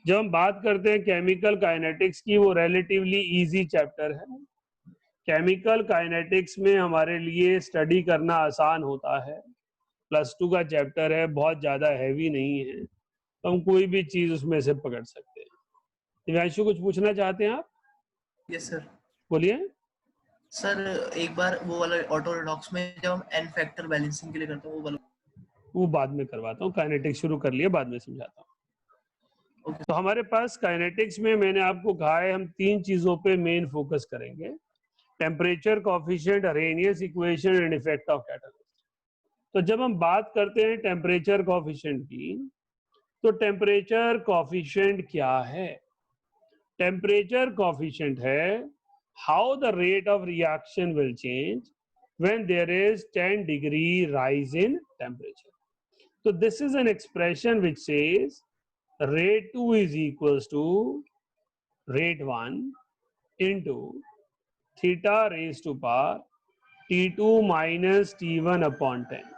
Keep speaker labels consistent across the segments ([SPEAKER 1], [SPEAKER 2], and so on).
[SPEAKER 1] जब हम बात करते हैं केमिकल काइनेटिक्स की, वो रिलेटिवली इजी चैप्टर है। केमिकल काइनेटिक्स में हमारे लिए स्टडी करना आसान होता है। +2 का चैप्टर है, बहुत ज्यादा हैवी नहीं है, तो हम कोई भी चीज उसमें से पकड़ सकते हैं। दिव्यांशु, कुछ पूछना चाहते हैं आप?
[SPEAKER 2] Yes sir.
[SPEAKER 1] बोलिए।
[SPEAKER 2] सर एक बार वो वाला ऑटो रिडॉक्स में जब हम एन फैक्टर बैलेंसिंग के लिए करते हैं वो वाला,
[SPEAKER 1] वो बाद में करवाता हूँ, काइनेटिक्स शुरू कर लिए, बाद में समझाता हूँ। तो हमारे पास काइनेटिक्स में मैंने आपको कहा है हम 3 चीजों पे मेन फोकस करेंगे: temperature coefficient, Arrhenius equation and effect of catalyst. तो जब हम बात करते हैं टेम्परेचर कोफिशिएंट की, तो टेम्परेचर कोफिशिएंट क्या है? टेम्परेचर कोफिशिएंट है how the rate of reaction will change when there is 10 degree rise in temperature. So this is an expression which says rate 2 is equals to rate 1 into theta raised to power T2 minus T1 upon 10।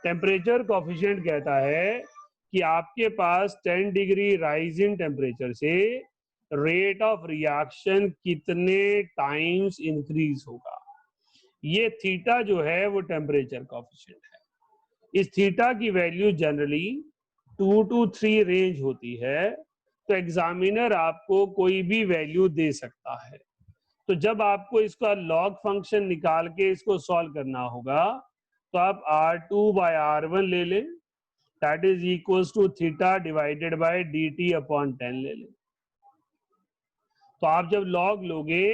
[SPEAKER 1] Temperature coefficient कहता है कि आपके पास 10 degree rise in temperature से rate of reaction कितने times increase होगा। ये theta जो है वो टेम्परेचर कोफिशिएंट है। इस थीटा की वैल्यू जनरली 2 to 3 रेंज होती है, तो एग्जामिनर आपको कोई भी वैल्यू दे सकता है। तो जब आपको इसका लॉग फंक्शन निकाल के इसको सॉल्व करना होगा, तो आप R2 by R1 ले लें, that is equals to theta divided by dt upon 10 ले लें। तो आप जब लॉग लोगे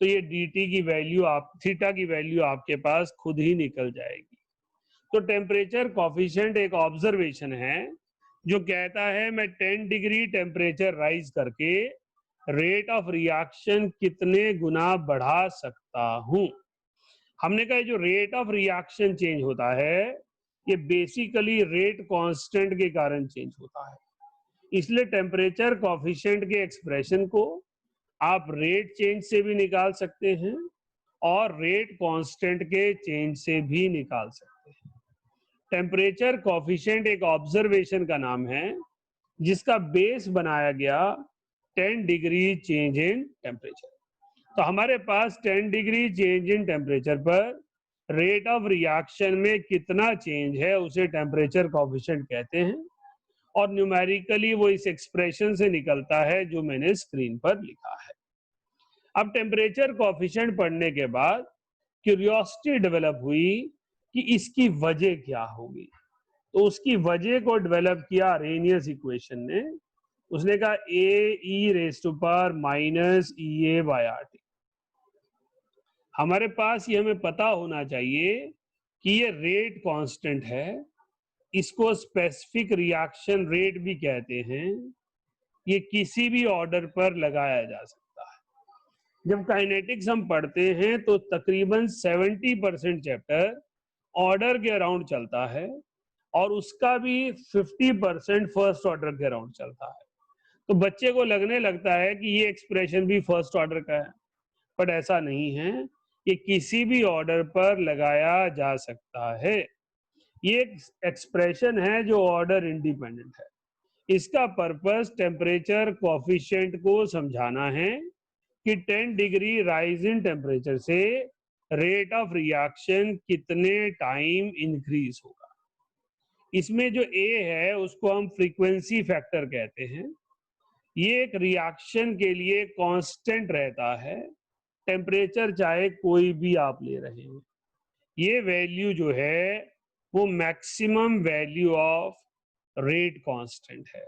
[SPEAKER 1] तो ये dt की वैल्यू, आप थीटा की वैल्यू आपके पास खुद ही निकल जाएगी। तो टेम्परेचर कोफिशिएंट एक ऑब्जर्वेशन है जो कहता है मैं 10 डिग्री टेम्परेचर राइज करके रेट ऑफ रिएक्शन कितने गुना बढ़ा सकता हूं। हमने कहा जो रेट ऑफ रिएक्शन चेंज होता है ये बेसिकली रेट कांस्टेंट के कारण चेंज होता है, इसलिए टेम्परेचर कोफिशिएंट के एक्सप्रेशन को आप रेट चेंज से भी निकाल सकते हैं और रेट कांस्टेंट के चेंज से भी निकाल सकते हैं। टेम्परेचर कोफिशिएंट एक ऑब्जर्वेशन का नाम है जिसका बेस बनाया गया 10 डिग्री चेंज इन टेम्परेचर। तो हमारे पास 10 डिग्री चेंज इन टेम्परेचर पर रेट ऑफ रिएक्शन में कितना चेंज है उसे टेम्परेचर कोफिशिएंट कहते हैं, और न्यूमेरिकली वो इस एक्सप्रेशन से निकलता है जो मैंने स्क्रीन पर लिखा है। अब टेम्परेचर कोफिशिएंट पढ़ने के बाद क्यूरियोसिटी डेवलप हुई कि इसकी वजह क्या होगी। तो उसकी वजह को डेवलप किया अरेनियस इक्वेशन ने। उसने कहा AE⁻−EA/RT। हमारे पास ये हमें पता होना चाहिए कि ये रेट कांस्टेंट है, इसको स्पेसिफिक रिएक्शन रेट भी कहते हैं। ये किसी भी ऑर्डर पर लगाया जा सकता है। जब काइनेटिक्स हम पढ़ते हैं तो तकरीबन 70% चैप्टर ऑर्डर के अराउंड चलता है और उसका भी 50% फर्स्ट ऑर्डर के अराउंड चलता है। तो बच्चे को लगने लगता है कि ये एक्सप्रेशन भी फर्स्ट ऑर्डर का है, बट ऐसा नहीं है। ये किसी भी ऑर्डर पर लगाया जा सकता है। ये एक्सप्रेशन है जो ऑर्डर इंडिपेंडेंट है। इसका पर्पस टेम्परेचर कोफिशिएंट को समझाना है कि 10 डिग्री राइज इन टेम्परेचर से रेट ऑफ रिएक्शन कितने टाइम इंक्रीज होगा। इसमें जो A है उसको हम फ्रीक्वेंसी फैक्टर कहते हैं। ये एक रिएक्शन के लिए कांस्टेंट रहता है, टेम्परेचर चाहे कोई भी आप ले रहे हैं। ये वैल्यू जो है वो maximum value of rate constant है।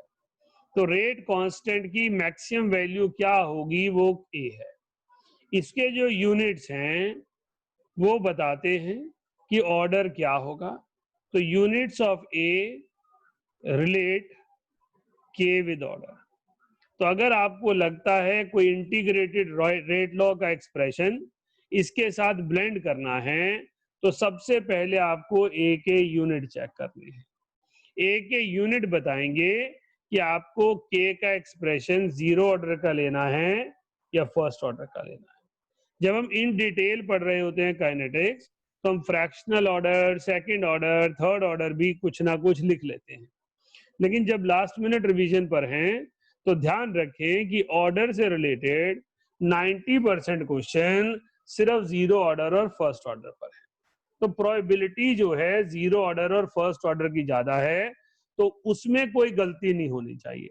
[SPEAKER 1] तो रेट कांस्टेंट की मैक्सिमम वैल्यू क्या होगी वो A है। इसके जो यूनिट्स हैं वो बताते हैं कि ऑर्डर क्या होगा। तो units of A relate K with order. तो अगर आपको लगता है कोई इंटीग्रेटेड रेट लॉ का एक्सप्रेशन इसके साथ ब्लेंड करना है तो सबसे पहले आपको A के यूनिट चेक करने हैं। A के यूनिट बताएंगे कि आपको K का एक्सप्रेशन 0 ऑर्डर का लेना है या फर्स्ट ऑर्डर का लेना है। जब हम इन डिटेल पढ़ रहे होते हैं काइनेटिक्स तो हम fractional order, second order, third order भी कुछ ना कुछ लिख लेते हैं, लेकिन जब लास्ट मिनट रिवीजन पर हैं तो ध्यान रखें कि ऑर्डर से रिलेटेड 90% क्वेश्चन सिर्फ जीरो ऑर्डर और फर्स्ट ऑर्डर पर है। तो प्रोबेबिलिटी जो है जीरो ऑर्डर और फर्स्ट ऑर्डर की ज्यादा है, तो उसमें कोई गलती नहीं होनी चाहिए।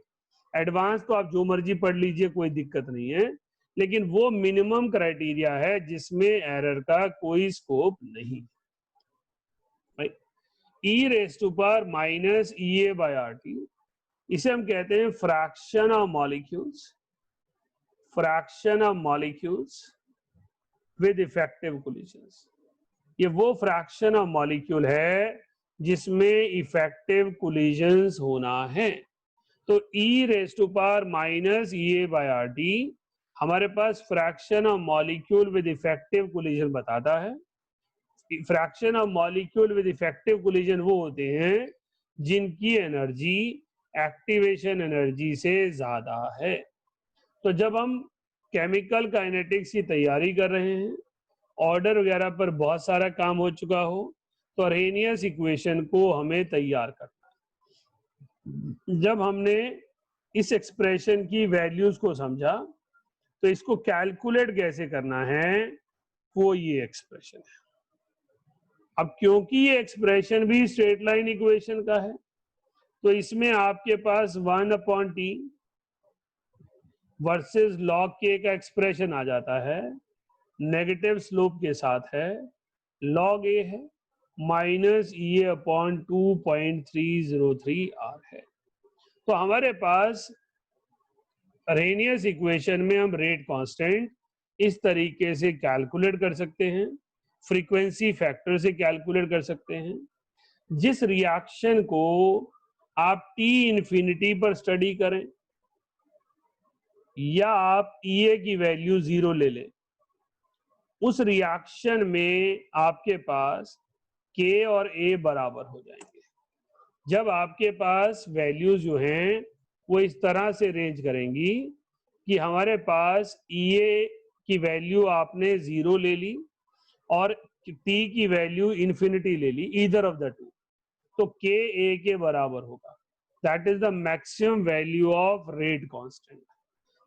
[SPEAKER 1] एडवांस तो आप जो मर्जी पढ़ लीजिए, कोई दिक्कत नहीं है, लेकिन वो मिनिमम क्राइटेरिया है जिसमें एरर का कोई स्कोप नहीं। E raise to power minus E A by R T, इसे हम कहते हैं fraction of molecules, fraction of molecules with effective collisions. ये वो फ्रैक्शन ऑफ मॉलिक्यूल है जिसमें इफेक्टिव कोलिजन्स होना है। तो E raise to power minus E A by R T हमारे पास fraction of molecule with effective collision बताता है। Fraction of molecule with effective collision वो होते हैं जिनकी एनर्जी एक्टिवेशन एनर्जी से ज्यादा है। तो जब हम केमिकल काइनेटिक्स की तैयारी कर रहे हैं, ऑर्डर वगैरह पर बहुत सारा काम हो चुका हो, तो अरेनियस इक्वेशन को हमें तैयार करना है। जब हमने इस एक्सप्रेशन की वैल्यूज को समझा, तो इसको कैलकुलेट कैसे करना है, वो ये एक्सप्रेशन है। अब क्योंकि ये एक्सप्रेशन भी स्ट्रेट लाइन इक्वेशन का है, तो इसमें आपके पास 1/t वर्सेस log k का एक्सप्रेशन आ जाता है, नेगेटिव स्लोप के साथ है, log a है माइनस EA/2.303R है। तो हमारे पास अरेनियस इक्वेशन में हम रेट कांस्टेंट इस तरीके से कैलकुलेट कर सकते हैं, फ्रीक्वेंसी फैक्टर से कैलकुलेट कर सकते हैं। जिस रिएक्शन को आप T इन्फिनिटी पर स्टडी करें या आप EA की वैल्यू 0 ले लें, उस रिएक्शन में आपके पास K और A बराबर हो जाएंगे। जब आपके पास वैल्यूज जो हैं वो इस तरह से रेंज करेंगी कि हमारे पास EA की वैल्यू आपने 0 ले ली और T की वैल्यू इन्फिनिटी ले ली, ईदर ऑफ द टू, तो K A के बराबर होगा। That is the maximum value of rate constant.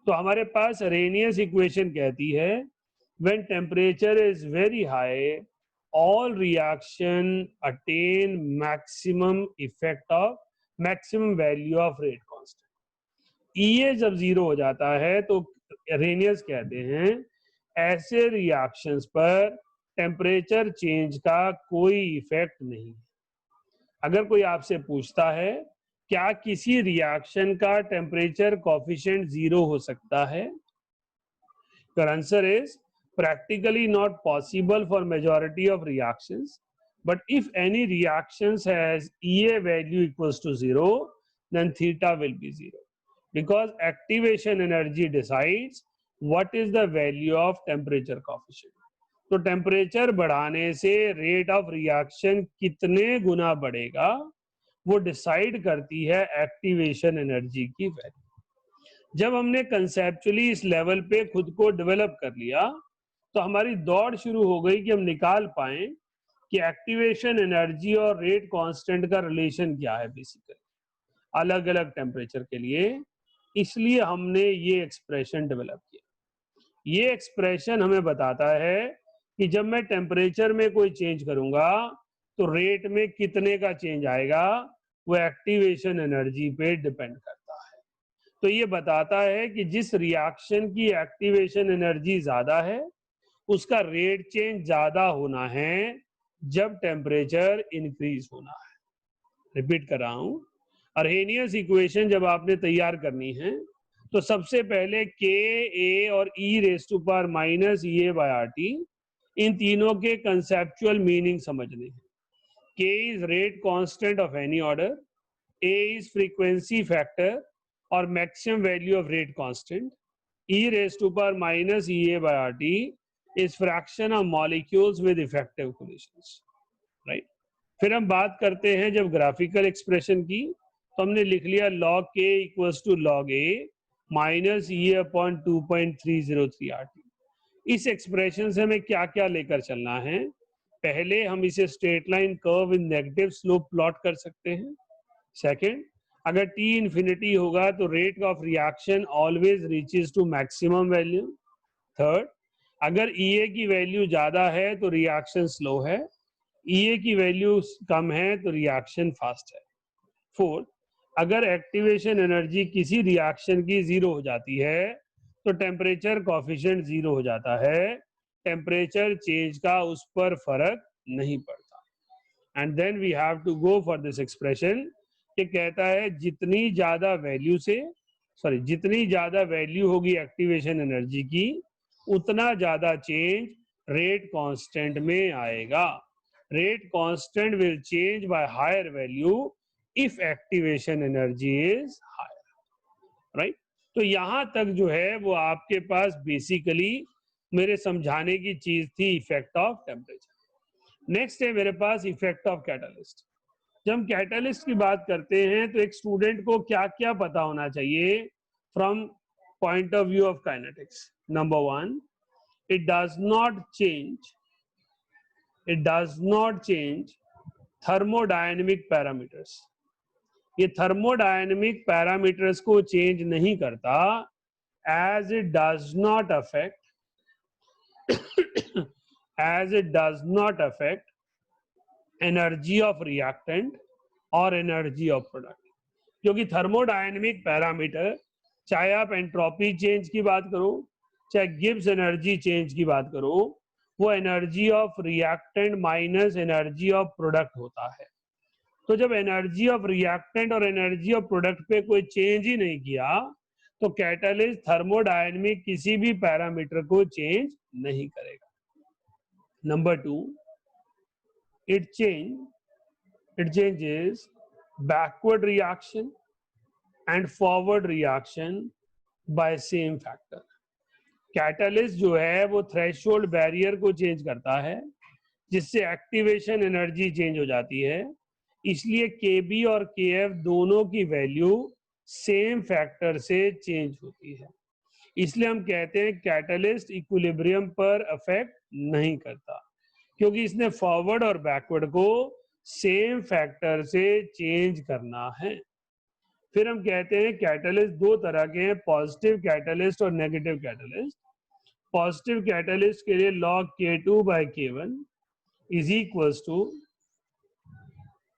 [SPEAKER 1] तो हमारे पास अरेनियस इक्वेशन कहती है when temperature is very high, all reaction attain maximum effect of maximum value of rate constant. EA जब 0 हो जाता है तो अरेनियस कहते हैं ऐसे रिएक्शंस पर टेम्परेचर चेंज का कोई इफेक्ट नहीं। अगर कोई आपसे पूछता है क्या किसी रिएक्शन का टेम्परेचर कोफिशिएंट 0 हो सकता है, your answer is practically not possible for majority of reactions, but if any reactions has EA value equals to 0, then theta will be 0, because activation energy decides what is the value of temperature coefficient. तो temperature बढ़ाने से rate of reaction कितने गुना बढ़ेगा वो decide करती है activation energy की value. जब हमने कंसेप्चुअली इस लेवल पे खुद को डेवलप कर लिया, तो हमारी दौड़ शुरू हो गई कि हम निकाल पाए कि एक्टिवेशन एनर्जी और रेट कांस्टेंट का रिलेशन क्या है बेसिकली अलग अलग टेम्परेचर के लिए। इसलिए हमने ये एक्सप्रेशन डेवलप किया। ये एक्सप्रेशन हमें बताता है कि जब मैं टेम्परेचर में कोई चेंज करूंगा तो रेट में कितने का चेंज आएगा, वो एक्टिवेशन एनर्जी पे डिपेंड करता है। तो ये बताता है कि जिस रिएक्शन की एक्टिवेशन एनर्जी ज्यादा है उसका रेट चेंज ज्यादा होना है जब टेम्परेचर इंक्रीज होना है। रिपीट कर रहा हूं, अरेनियस इक्वेशन जब आपने तैयार करनी है तो सबसे पहले K, A और E raise to power minus EA/RT इन तीनों के कंसेप्चुअल मीनिंग समझने हैं। K is rate constant of any order, A is frequency factor और maximum value of rate constant, E raise to power minus EA/RT is fraction of molecules with effective collisions, right? फिर हम बात करते हैं जब graphical expression की, तो हमने लिख लिया log K equals to log A minus EA/2.303RT। इस एक्सप्रेशन से हमें क्या क्या लेकर चलना है, पहले हम इसे straight line curve in negative slope plot कर सकते हैं। सेकंड, अगर T इन्फिनिटी होगा तो rate of reaction always reaches to maximum value. Third, अगर EA की वैल्यू ज्यादा है तो रिएक्शन स्लो है, EA की वैल्यू कम है तो रिएक्शन फास्ट है। फोर्थ, अगर एक्टिवेशन एनर्जी किसी रिएक्शन की जीरो हो जाती है तो टेम्परेचर कॉफिशिएंट जीरो हो जाता है, टेम्परेचर चेंज का उस पर फर्क नहीं पड़ता। And then we have to go for this expression कि कहता है जितनी ज्यादा वैल्यू होगी एक्टिवेशन एनर्जी की उतना ज्यादा चेंज रेट कांस्टेंट में आएगा। Rate constant will change by higher value if activation energy is higher, right. तो यहां तक जो है वो आपके पास बेसिकली मेरे समझाने की चीज थी, इफेक्ट ऑफ टेम्परेचर। नेक्स्ट है मेरे पास इफेक्ट ऑफ कैटलिस्ट। जब हम कैटलिस्ट की बात करते हैं तो एक स्टूडेंट को क्या क्या पता होना चाहिए from point of view of kinetics. Number one, it does not change thermodynamic parameters। ये थर्मोडायनेमिक पैरामीटर्स को चेंज नहीं करता, as it does not affect energy of reactant और एनर्जी ऑफ प्रोडक्ट। क्योंकि थर्मोडायनेमिक पैरामीटर, चाहे आप एंट्रोपी चेंज की बात करो, चाहे गिब्स एनर्जी चेंज की बात करो, वो energy of reactant minus energy of product होता है। तो जब एनर्जी ऑफ रिएक्टेंट और एनर्जी ऑफ प्रोडक्ट पे कोई चेंज ही नहीं किया तो कैटलिस्ट थर्मोडायनेमिक किसी भी पैरामीटर को चेंज नहीं करेगा। Number two, it changes backward reaction and forward reaction by same factor। Catalyst जो है वो थ्रेशोल्ड बैरियर को चेंज करता है जिससे एक्टिवेशन एनर्जी चेंज हो जाती है, इसलिए KB और KF दोनों की वैल्यू सेम फैक्टर से चेंज होती है। इसलिए हम कहते हैं कैटलिस्ट इक्विलिब्रियम पर अफेक्ट नहीं करता, क्योंकि इसने फॉरवर्ड और बैकवर्ड को सेम फैक्टर से चेंज करना है। फिर हम कहते हैं कैटलिस्ट दो तरह के हैं, पॉजिटिव कैटलिस्ट और नेगेटिव कैटलिस्ट। पॉजिटिव कैटलिस्ट के लिए log K2/K1 is equals to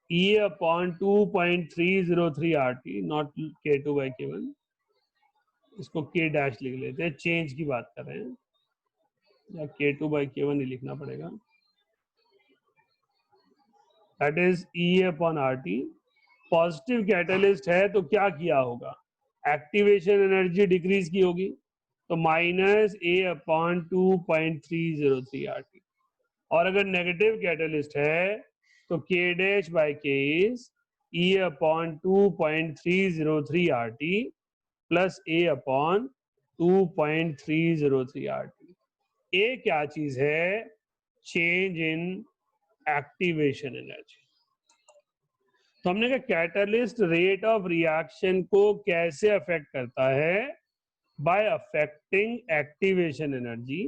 [SPEAKER 1] E upon 2.303 RT, not K2/K1। इसको K डैश लिख लेते हैं, चेंज की बात कर रहे हैं, या K2/K1 ही लिखना पड़ेगा। That is E upon RT। Positive catalyst है तो क्या किया होगा, एक्टिवेशन एनर्जी डिक्रीज की होगी, तो माइनस A अपॉन 2.303 RT। और अगर नेगेटिव कैटलिस्ट है तो K'/K is E upon 2.303 RT plus A upon 2.303 RT। A क्या चीज है, चेंज इन एक्टिवेशन एनर्जी। तो हमने कहा कैटलिस्ट रेट ऑफ रिएक्शन को कैसे अफेक्ट करता है, by affecting activation energy.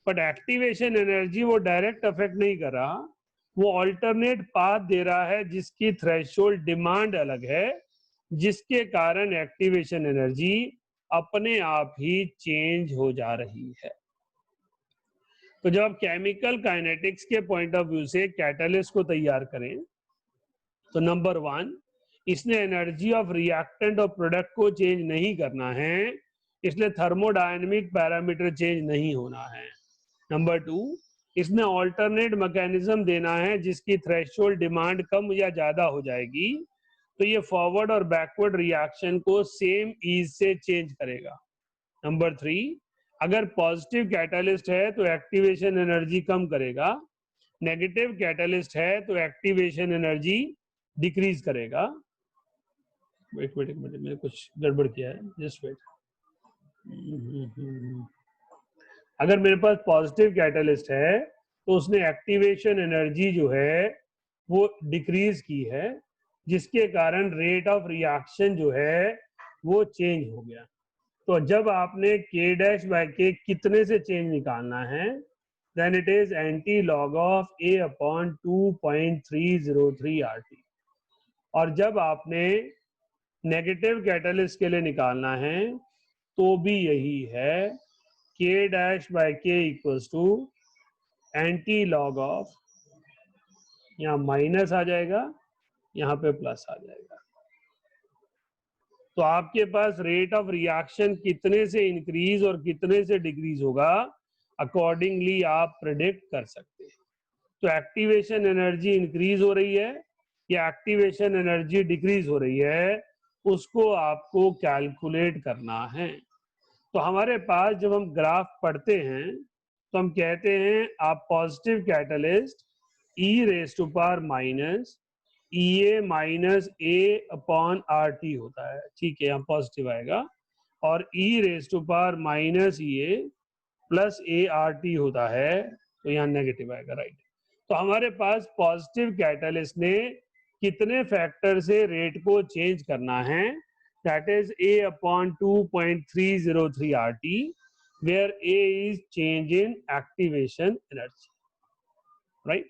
[SPEAKER 1] But activation energy वो डायरेक्ट अफेक्ट नहीं कर रहा, वो अल्टरनेट पाथ दे रहा है जिसकी थ्रेशोल्ड डिमांड अलग है, जिसके कारण एक्टिवेशन एनर्जी अपने आप ही चेंज हो जा रही है। तो जब आप केमिकल काइनेटिक्स के पॉइंट ऑफ व्यू से कैटलिस्ट को तैयार करें तो नंबर वन, इसने एनर्जी ऑफ रिएक्टेंट और प्रोडक्ट को चेंज नहीं करना है, इसलिए थर्मोडायनेमिक पैरामीटर चेंज नहीं होना है। नंबर टू, इसने ऑल्टरनेट मैकेनिज्म देना है जिसकी थ्रेशोल्ड डिमांड कम या ज्यादा हो जाएगी, तो ये फॉरवर्ड और बैकवर्ड रिएक्शन को सेम ईज से चेंज करेगा। नंबर थ्री, अगर पॉजिटिव कैटलिस्ट है तो एक्टिवेशन एनर्जी कम करेगा, नेगेटिव कैटलिस्ट है तो एक्टिवेशन एनर्जी डिक्रीज करेगा। वेट मैंने कुछ गड़बड़ किया है, जस्ट वेट। अगर मेरे पास पॉजिटिव कैटलिस्ट है तो उसने एक्टिवेशन एनर्जी जो है वो डिक्रीज की है, जिसके कारण रेट ऑफ रिएक्शन जो है वो चेंज हो गया। तो जब आपने K'/K कितने से चेंज निकालना है, then it is antilog of A upon 2.303 RT। और जब आपने नेगेटिव कैटलिस्ट के लिए निकालना है तो भी यही है, k dash by k equals to antilog of, यहाँ माइनस आ जाएगा, यहाँ पे प्लस आ जाएगा। तो आपके पास रेट ऑफ रिएक्शन कितने से इंक्रीज और कितने से डिक्रीज होगा, अकॉर्डिंगली आप प्रिडिक्ट कर सकते हैं। तो एक्टिवेशन एनर्जी इंक्रीज हो रही है या एक्टिवेशन एनर्जी डिक्रीज हो रही है, उसको आपको कैलकुलेट करना है। तो हमारे पास जब हम ग्राफ पढ़ते हैं तो हम कहते हैं आप positive catalyst e raise to power minus EA minus A upon RT होता है, ठीक है, यहाँ पॉजिटिव आएगा, और E raise to power minus EA plus ART होता है, तो यहाँ नेगेटिव आएगा, राइट। तो हमारे पास पॉजिटिव कैटलिस्ट ने कितने फैक्टर से रेट को चेंज करना है, that is A upon 2.303 RT, where A is change in activation energy, right?